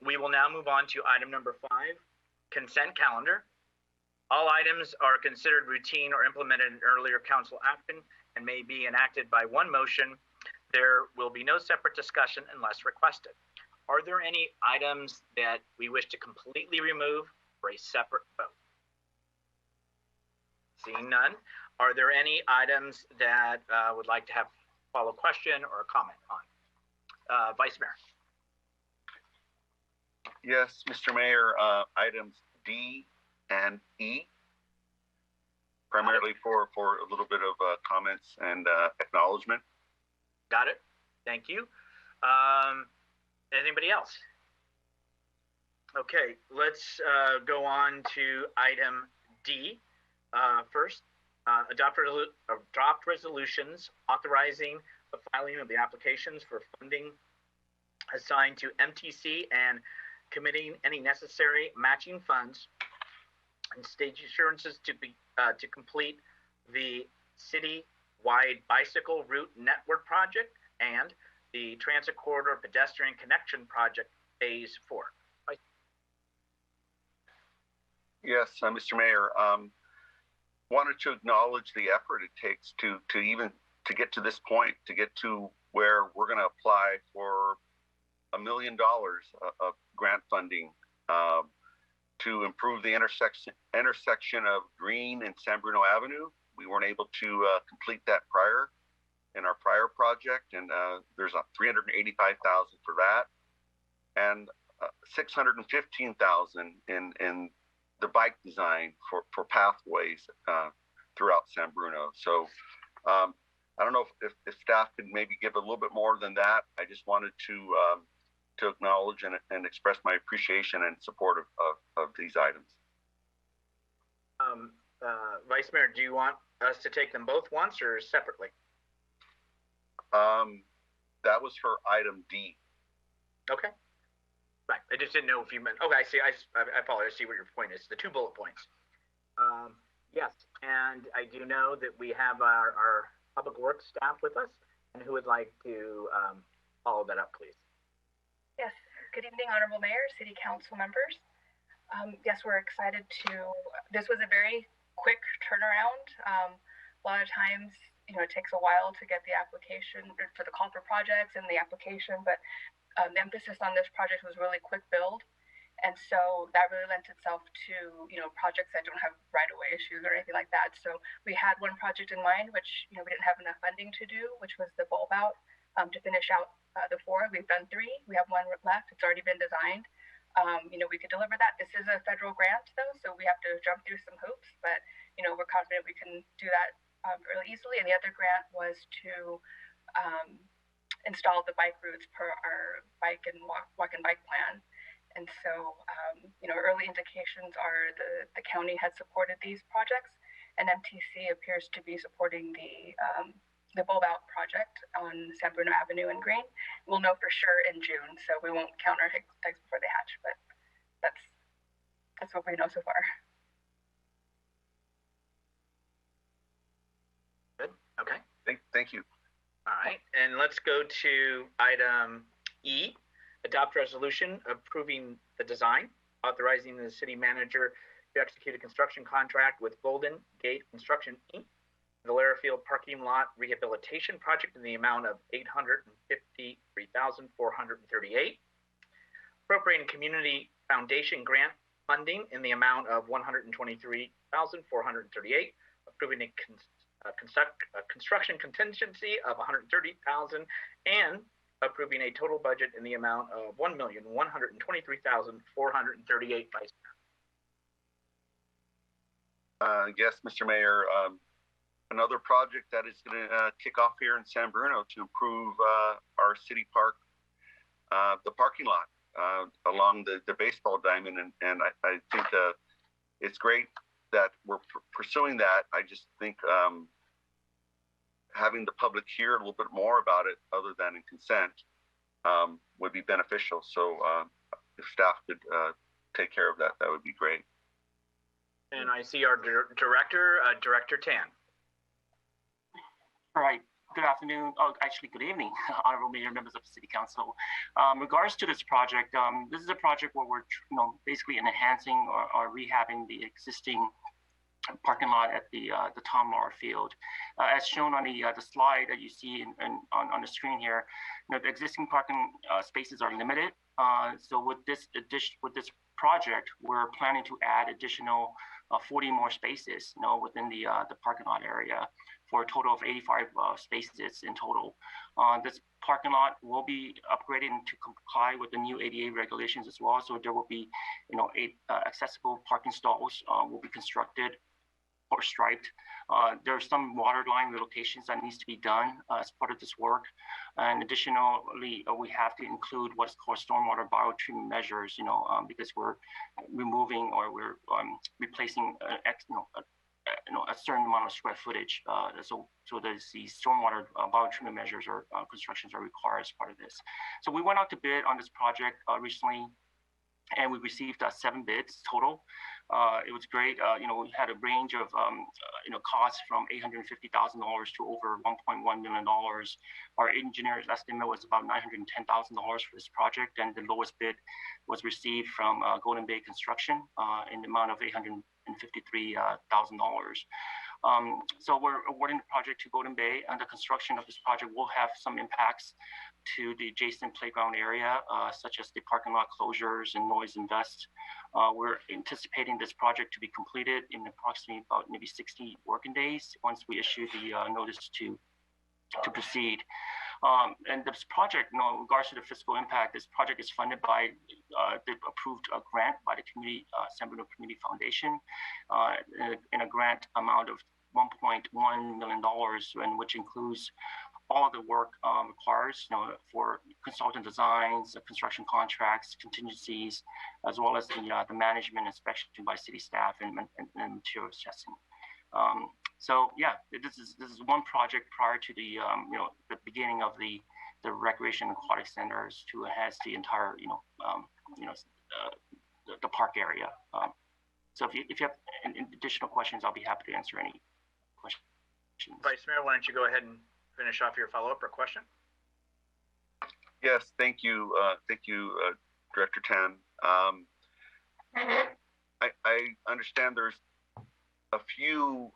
We will now move on to item number 5, consent calendar. All items are considered routine or implemented in earlier council action and may be enacted by one motion. There will be no separate discussion unless requested. Are there any items that we wish to completely remove for a separate vote? Seeing none, are there any items that would like to have a follow question or a comment on? Vice Mayor. Yes, Mr. Mayor, items D and E, primarily for a little bit of comments and acknowledgement. Got it. Thank you. Anybody else? Okay, let's go on to item D. First, adopt resolutions authorizing the filing of the applications for funding assigned to MTC and committing any necessary matching funds and stage assurances to complete the city-wide bicycle route network project and the Transit Corridor Pedestrian Connection Project Phase 4. Yes, Mr. Mayor, wanted to acknowledge the effort it takes to get to this point, to get to where we're going to apply for $1 million of grant funding to improve the intersection of Green and San Bruno Avenue. We weren't able to complete that in our prior project, and there's $385,000 for that, and $615,000 in the bike design for pathways throughout San Bruno. So I don't know if staff could maybe give a little bit more than that. I just wanted to acknowledge and express my appreciation and support of these items. Vice Mayor, do you want us to take them both once or separately? That was for item D. Okay. Right. I just didn't know if you meant. Okay, I see. I apologize. I see what your point is. The 2 bullet points. Yes, and I do know that we have our public works staff with us, and who would like to follow that up, please? Yes. Good evening, Honorable Mayor, City Council members. Yes, we're excited to. This was a very quick turnaround. A lot of times, it takes a while to get the application for the call for projects and the application, but the emphasis on this project was really quick build. And so that really lends itself to, projects that don't have right-of-way issues or anything like that. So we had one project in mind, which, we didn't have enough funding to do, which was the bulb out to finish out the 4. We've done 3. We have 1 left. It's already been designed. We could deliver that. This is a federal grant, though, so we have to jump through some hoops. But, we're confident we can do that really easily. And the other grant was to install the bike routes per our walk and bike plan. And so, early indications are the county had supported these projects, and MTC appears to be supporting the bulb out project on San Bruno Avenue and Green. We'll know for sure in June, so we won't count our eggs before they hatch, but that's what we know so far. Good. Okay. Thank you. All right, and let's go to item E, adopt resolution approving the design, authorizing the city manager to execute a construction contract with Golden Gate Construction, Inc., the Larefield parking lot rehabilitation project in the amount of $853,438, appropriating community foundation grant funding in the amount of $123,438, approving a construction contingency of $130,000, and approving a total budget in the amount of $1,123,438. Vice Mayor. Yes, Mr. Mayor. Another project that is going to kick off here in San Bruno to improve our city park, the parking lot along the baseball diamond, and I think it's great that we're pursuing that. I just think having the public hear a little bit more about it other than in consent would be beneficial. So if staff could take care of that, that would be great. And I see our director, Director Tan. All right. Good afternoon. Oh, actually, good evening, honorable mayor, members of the city council. Regards to this project, this is a project where we're, basically enhancing or rehabbing the existing parking lot at the Tom Lahr Field. As shown on the slide that you see on the screen here, the existing parking spaces are limited. So with this project, we're planning to add additional 40 more spaces, within the parking lot area, for a total of 85 spaces in total. This parking lot will be upgraded to comply with the new ADA regulations as well. So there will be, 8 accessible parking stalls will be constructed or striped. There are some water line relocations that needs to be done as part of this work. And additionally, we have to include what's called stormwater biotreatment measures, because we're removing or we're replacing a certain amount of square footage. So there's the stormwater biotreatment measures or constructions are required as part of this. So we went out to bid on this project recently, and we received 7 bids total. It was great. We had a range of costs from $850,000 to over $1.1 million. Our engineer's estimate was about $910,000 for this project, and the lowest bid was received from Golden Bay Construction in the amount of $853,000. So we're awarding the project to Golden Bay, and the construction of this project will have some impacts to the adjacent playground area, such as the parking lot closures and noise and dust. We're anticipating this project to be completed in approximately about maybe 60 working days once we issue the notice to proceed. And this project, in regards to the fiscal impact, this project is funded by the approved grant by the San Bruno Community Foundation in a grant amount of $1.1 million, and which includes all of the work requires, for consultant designs, construction contracts, contingencies, as well as the management inspection by city staff and materials testing. So yeah, this is one project prior to the the beginning of the recreation and aquatic centers to enhance the entire the park area. So if you have additional questions, I'll be happy to answer any questions. Vice Mayor, why don't you go ahead and finish off your follow-up or question? Yes, thank you, Director Tan. I understand there's a few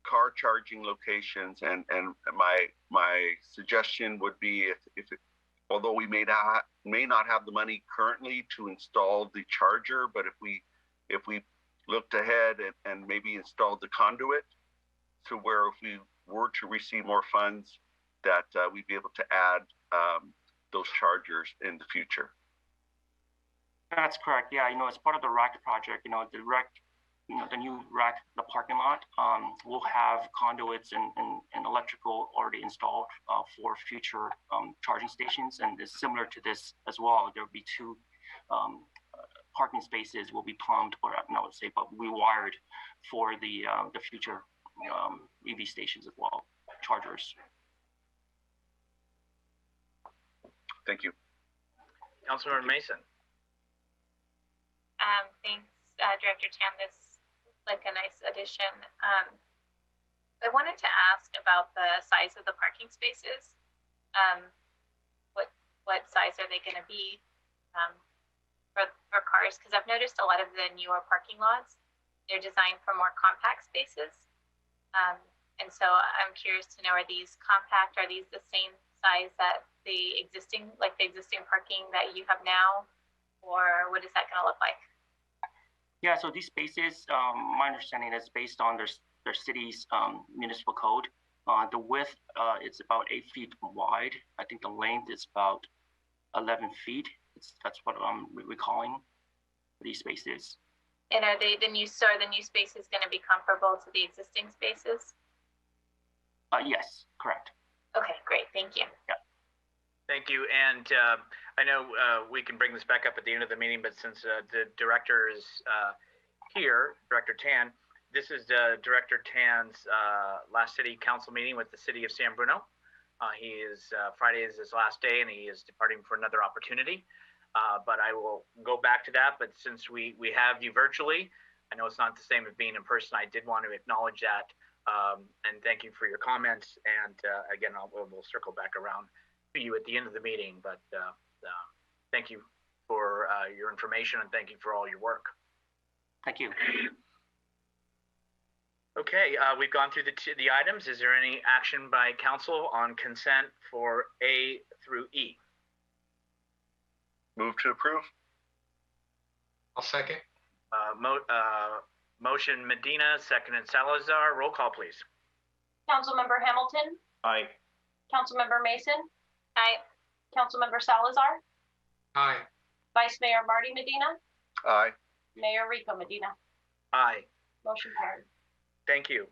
car charging locations, and my suggestion would be although we may not have the money currently to install the charger, but if we looked ahead and maybe installed the conduit, to where if we were to receive more funds, that we'd be able to add those chargers in the future. That's correct. Yeah, as part of the RAC project, the new RAC, the parking lot, will have conduits and electrical already installed for future charging stations, and it's similar to this as well. There will be 2 parking spaces will be plumbed, or I would say, but rewired for the future EV stations as well, chargers. Thank you. Councilmember Mason. Thanks, Director Tan. This looks like a nice addition. I wanted to ask about the size of the parking spaces. What size are they going to be for cars? Because I've noticed a lot of the newer parking lots, they're designed for more compact spaces. And so I'm curious to know, are these compact? Are these the same size that the existing parking that you have now? Or what is that going to look like? Yeah, so these spaces, my understanding is based on their city's municipal code. The width it's about 8 feet wide. I think the length is about 11 feet. That's what I'm recalling these spaces. And are the new spaces going to be comparable to the existing spaces? Yes, correct. Okay, great. Thank you. Yeah. Thank you. And I know we can bring this back up at the end of the meeting, but since the director is here, Director Tan, this is Director Tan's last city council meeting with the city of San Bruno. Friday is his last day, and he is departing for another opportunity. But I will go back to that. But since we have you virtually, I know it's not the same as being in person. I did want to acknowledge that And thank you for your comments. And again, we'll circle back around to you at the end of the meeting. But thank you for your information and thank you for all your work. Thank you. Okay, we've gone through the items. Is there any action by council on consent for A through E? Move to approve. I'll second. Motion Medina, seconded Salazar. Roll call, please. Councilmember Hamilton, Aye. Councilmember Mason, Aye. Councilmember Salazar, Aye. Vice Mayor Marty Medina, Aye. Mayor Rico Medina. Aye. Motion carried. Thank you.